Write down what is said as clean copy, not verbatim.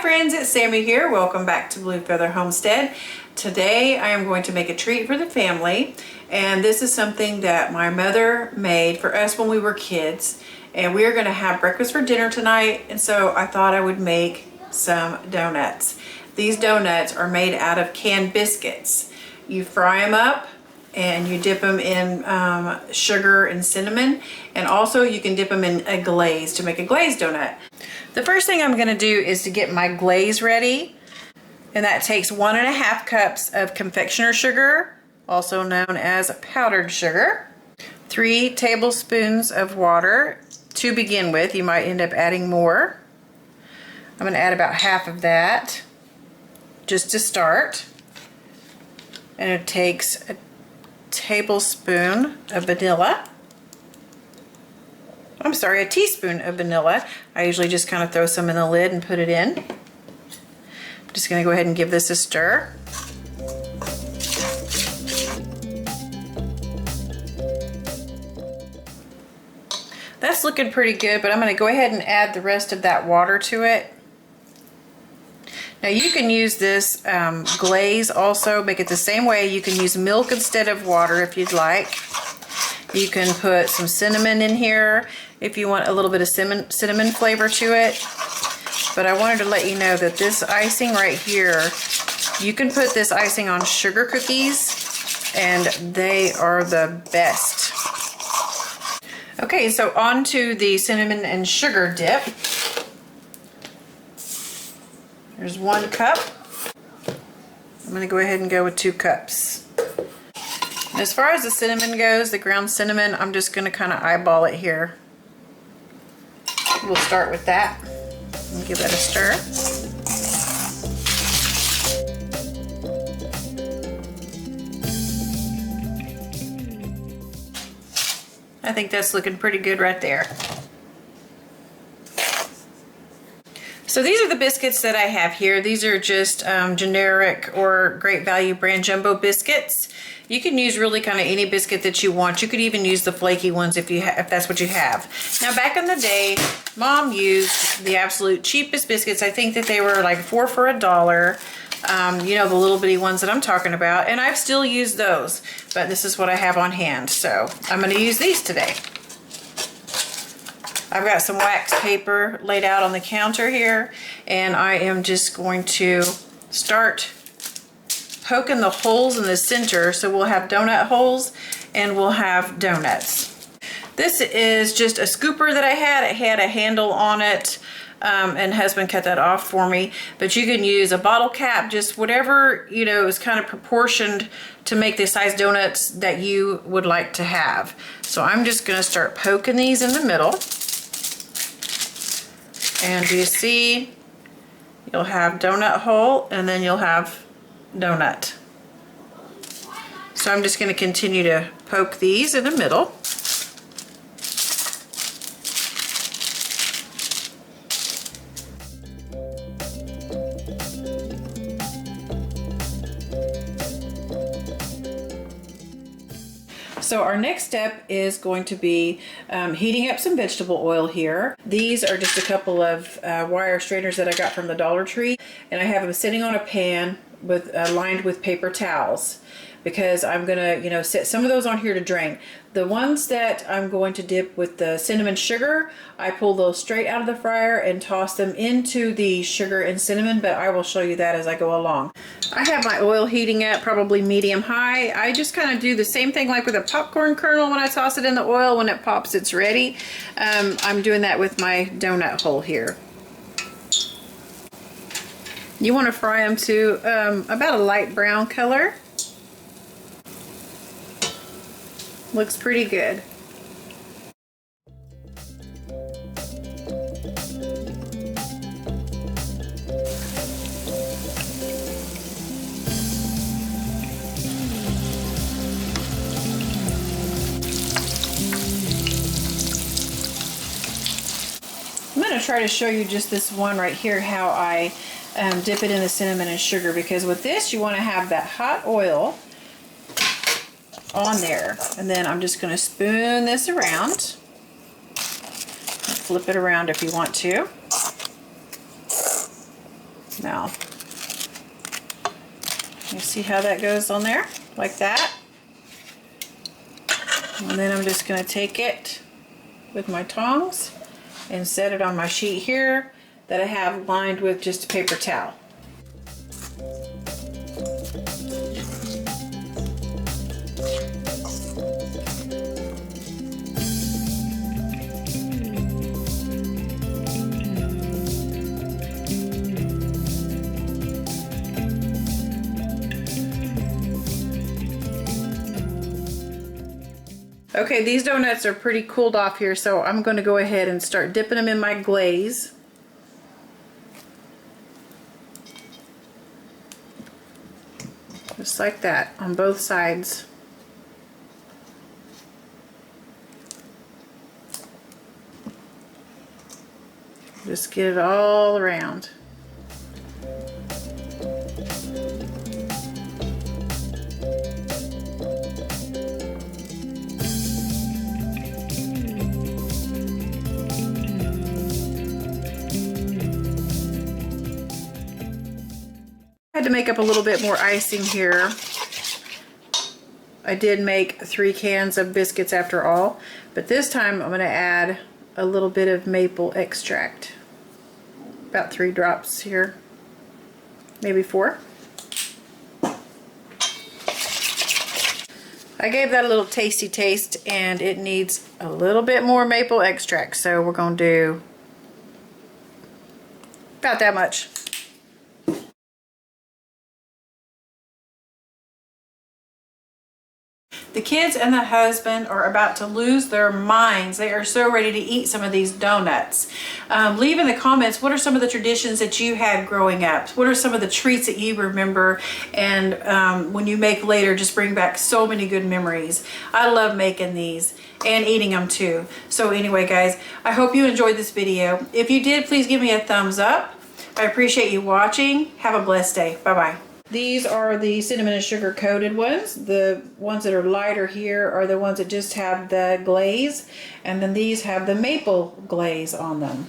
Hi friends, it's Sammy here. Welcome back to Blue Feather Homestead. Today I am going to make a treat for the family, and this is something that my mother made for us when we were kids, and we are going to have breakfast for dinner tonight, and so I thought I would make some donuts. These donuts are made out of canned biscuits. You fry them up and you dip them in sugar and cinnamon, and also you can dip them in a glaze to make a glazed donut. The first thing I'm going to do is to get my glaze ready, and that takes 1.5 cups of confectioner sugar, also known as powdered sugar, 3 tablespoons of water to begin with. You might end up adding more. I'm going to add about half of that just to start, and it takes a tablespoon of vanilla. I'm sorry, a teaspoon of vanilla. I usually just kind of throw some in the lid and put it in. I'm just going to go ahead and give this a stir. That's looking pretty good, but I'm going to go ahead and add the rest of that water to it. Now you can use this glaze also, make it the same way. You can use milk instead of water if you'd like. You can put some cinnamon in here if you want a little bit of cinnamon flavor to it. But I wanted to let you know that this icing right here, you can put this icing on sugar cookies and they are the best. Okay, so on to the cinnamon and sugar dip. There's 1 cup. I'm going to go ahead and go with 2 cups. As far as the cinnamon goes, the ground cinnamon, I'm just going to kind of eyeball it here. We'll start with that and give that a stir. I think that's looking pretty good right there. So these are the biscuits that I have here. These are just generic or Great Value brand jumbo biscuits. You can use really kind of any biscuit that you want. You could even use the flaky ones if that's what you have. Now back in the day, Mom used the absolute cheapest biscuits. I think that they were like 4 for $1. You know, the little bitty ones that I'm talking about, and I've still used those, but this is what I have on hand, so I'm going to use these today. I've got some wax paper laid out on the counter here, and I am just going to start poking the holes in the center, so we'll have donut holes and we'll have donuts. This is just a scooper that I had. It had a handle on it, and husband cut that off for me, but you can use a bottle cap, just whatever, you know, is kind of proportioned to make the size donuts that you would like to have. So I'm just going to start poking these in the middle. And do you see, you'll have donut hole and then you'll have donut. So I'm just going to continue to poke these in the middle. So our next step is going to be heating up some vegetable oil here. These are just a couple of wire strainers that I got from the Dollar Tree, and I have them sitting on a pan with lined with paper towels, because I'm gonna, you know, set some of those on here to drain. The ones that I'm going to dip with the cinnamon sugar, I pull those straight out of the fryer and toss them into the sugar and cinnamon, but I will show you that as I go along. I have my oil heating up, probably medium high. I just kind of do the same thing like with a popcorn kernel. When I toss it in the oil, when it pops, it's ready. I'm doing that with my donut hole here. You want to fry them to about a light brown color. Looks pretty good. I'm going to try to show you just this one right here, how I dip it in the cinnamon and sugar, because with this you want to have that hot oil on there, and then I'm just going to spoon this around. Flip it around if you want to. Now, you see how that goes on there? Like that. And then I'm just going to take it with my tongs and set it on my sheet here that I have lined with just a paper towel. Okay, these donuts are pretty cooled off here, so I'm going to go ahead and start dipping them in my glaze. Just like that on both sides. Just get it all around. I had to make up a little bit more icing here. I did make 3 cans of biscuits after all, but this time I'm going to add a little bit of maple extract. About 3 drops here, maybe 4. I gave that a little tasty taste and it needs a little bit more maple extract, so we're going to do about that much. The kids and the husband are about to lose their minds. They are so ready to eat some of these donuts. Leave in the comments, what are some of the traditions that you had growing up? What are some of the treats that you remember? And when you make later, just bring back so many good memories. I love making these and eating them too. So anyway, guys, I hope you enjoyed this video. If you did, please give me a thumbs up. I appreciate you watching. Have a blessed day. Bye-bye. These are the cinnamon and sugar coated ones. The ones that are lighter here are the ones that just have the glaze, and then these have the maple glaze on them.